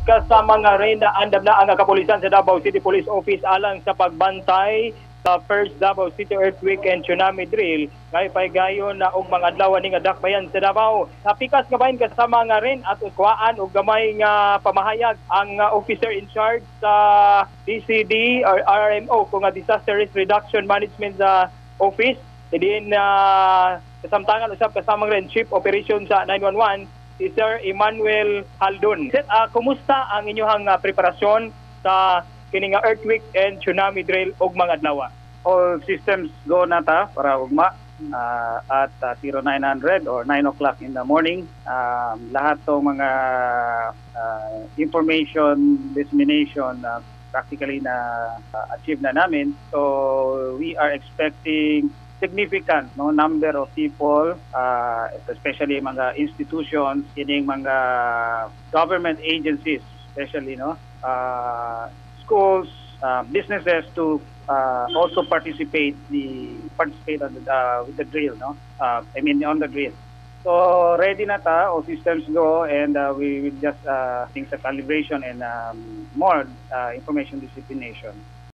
kasama nga rin na andam na ang kapulisan sa Davao City Police Office alang sa pagbantay sa First Davao City Earthquake and Tsunami Drill kay paygayon na og mga adlaw ning dakbayan sa Davao. Napikas nga bahin kasama nga rin at kuhaan og gamay nga pamahayag ang officer in charge sa DCD or RMO kung nga Disaster Risk Reduction Management sa office. Din kasamtangan usab kasama rin Chief Operation sa 911 si Sir Emmanuel Haldon. Sir, kumusta ang inyong preparasyon sa kining earthquake and tsunami drill og mga adlaw? All systems go na ta para ugma at 0900 or 9 o'clock in the morning. Lahat ng mga information dissemination practically na achieve na namin. So we are expecting significant number of people, especially mga institutions, kining mga government agencies, especially schools, businesses to also participate on with the drill, on the drill. So ready na ta, all systems go, and we will just think sa calibration and more information dissemination.